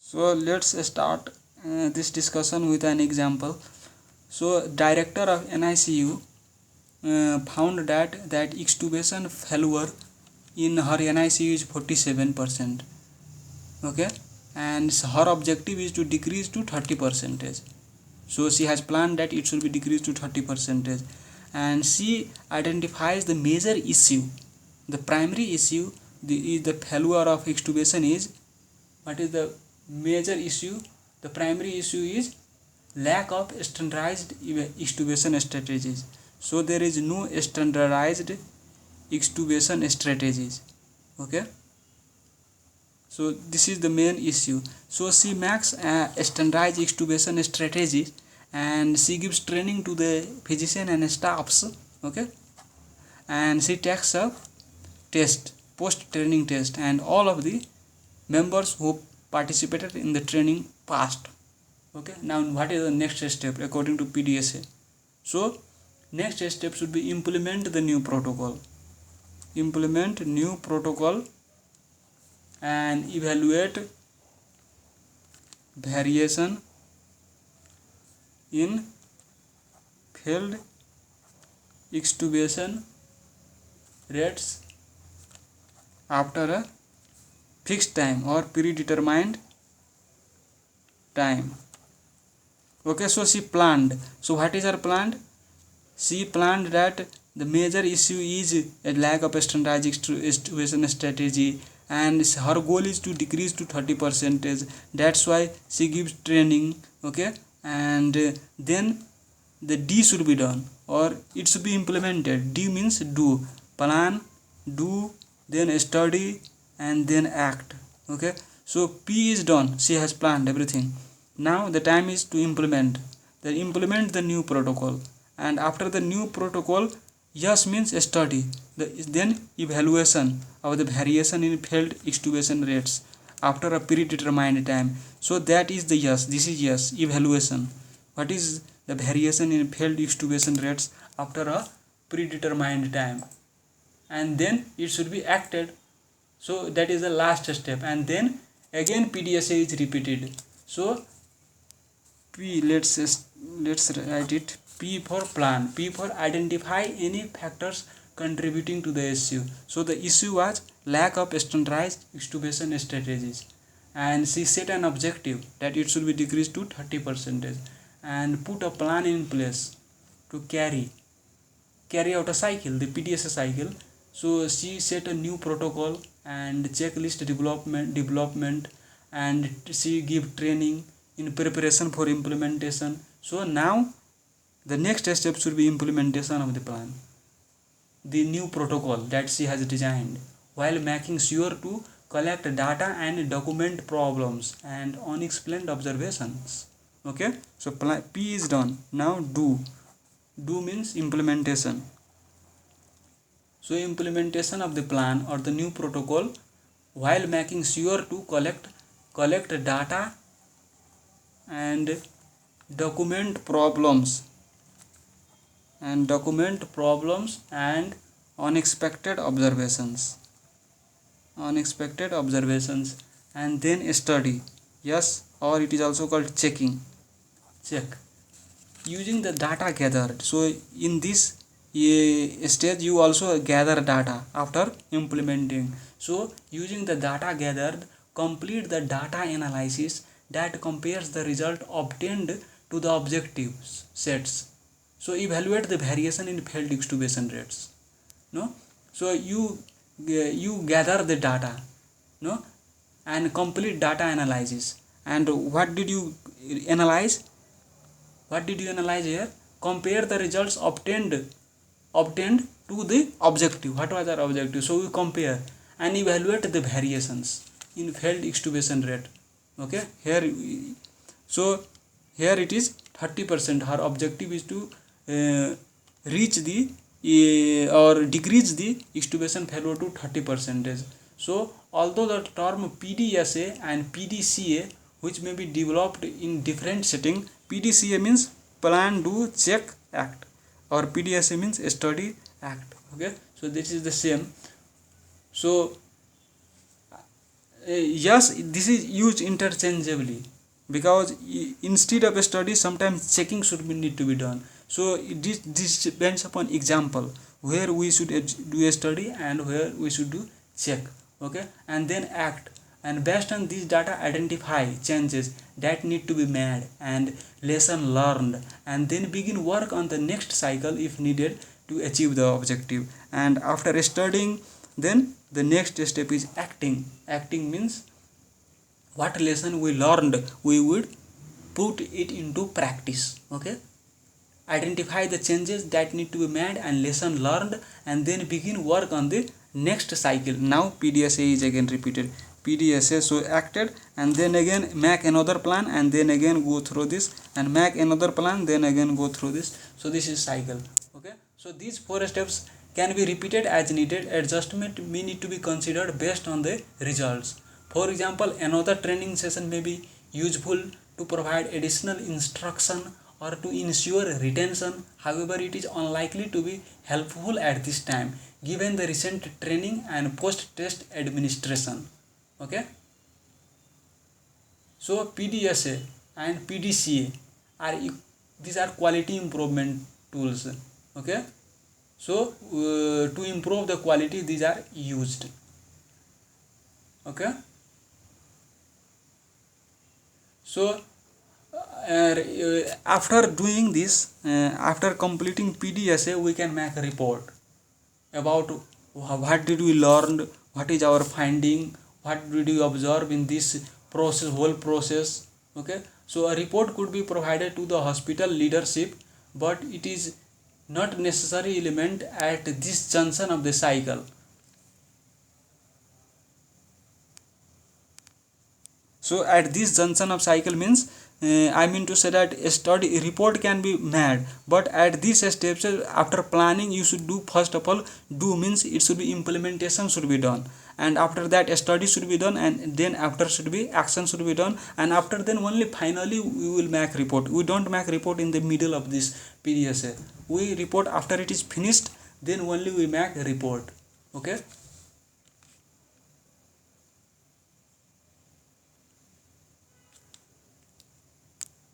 So let's start this discussion with an example. So director of NICU found that extubation failure in her NICU is 47%. Okay, and her objective is to decrease to 30%. So she has planned that it should be decreased to 30%, and she identifies the major issue. The primary issue is the failure of extubation is. What is the major issue? The primary issue is lack of standardized extubation strategies. So there is no standardized extubation strategies. Okay, so this is the main issue. So she makes standardized extubation strategies, and she gives training to the physician and staffs. Okay, and she takes a test, post training test, and all of the members who participated in the training passed. Okay, now what is the next step according to PDSA? So next step should be implement the new protocol. Implement new protocol and evaluate variation in failed extubation rates after a fixed time or predetermined time. Okay, so she planned. So what is her plan? She planned that the major issue is a lack of standardized extubation strategy, and her goal is to decrease to 30%. That's why she gives training. Okay, and then the D should be done, or it should be implemented. D means do, plan, do, then study, and then act. Okay, so P is done. She has planned everything. Now the time is to implement. Implement the new protocol, and after the new protocol, yes means study. Then evaluation of the variation in failed extubation rates after a predetermined time. So that is the yes. This is yes. Evaluation. What is the variation in failed extubation rates after a predetermined time? And then it should be acted. So that is the last step, and then again PDSA is repeated. So P, let's write it. P for plan. P for identify any factors contributing to the issue. So the issue was lack of standardized extubation strategies, and she set an objective that it should be decreased to 30%, and put a plan in place to carry out a cycle, the PDSA cycle. So she set a new protocol and checklist development, and she give training in preparation for implementation. So now the next step should be implementation of the plan, the new protocol that she has designed, while making sure to collect data and document problems and unexplained observations. Okay, so P is done. Now do means implementation. So implementation of the plan or the new protocol while making sure to collect data and document problems and unexpected observations, and then study. Yes, or it is also called check using the data gathered. So in this stage you also gather data after implementing. So using the data gathered, complete the data analysis that compares the result obtained to the objectives sets. So evaluate the variation in failed extubation rates. No, so you gather the data, no, and complete data analysis. And what did you analyze? Here? Compare the results obtained to the objective. What was our objective? So we compare and evaluate the variations in failed extubation rate. Okay, so here it is 30%. Her objective is to reach the or decrease the extubation failure to 30%. So although the term PDSA and PDCA, which may be developed in different setting, PDCA means plan, do, check, act, or PDSA means study, act. Okay, so this is the same. So Yes, this is used interchangeably, because instead of a study sometimes checking should be need to be done. So this depends upon example, where we should do a study and where we should do check. Okay, and then act, and based on this data identify changes that need to be made and lesson learned, and then begin work on the next cycle if needed to achieve the objective. And after studying, then the next step is acting. Acting means what lesson we learned, we would put it into practice. Okay, identify the changes that need to be made and lesson learned, and then begin work on the next cycle. Now PDSA is again repeated. PDSA, so acted, and then again make another plan, and then again go through this, and make another plan, then again go through this. So this is cycle. Okay, so these 4 steps can be repeated as needed. Adjustment may need to be considered based on the results. For example, another training session may be useful to provide additional instruction or to ensure retention. However, it is unlikely to be helpful at this time given the recent training and post-test administration. Okay, so PDSA and PDCA are these are quality improvement tools. Okay, so to improve the quality, these are used. Okay, so after doing this, after completing PDSA, we can make a report about what did we learn, what is our finding, what did we observe in this process, whole process. Okay, so a report could be provided to the hospital leadership, but it is not necessary element at this junction of the cycle. So at this junction of cycle means, I mean to say that a study report can be made, but at these steps after planning you should do, first of all, do means it should be implementation should be done, and after that a study should be done, and then after should be action should be done, and after then only finally we will make report. We don't make report in the middle of this PDSA. We report after it is finished, then only we make a report. Okay.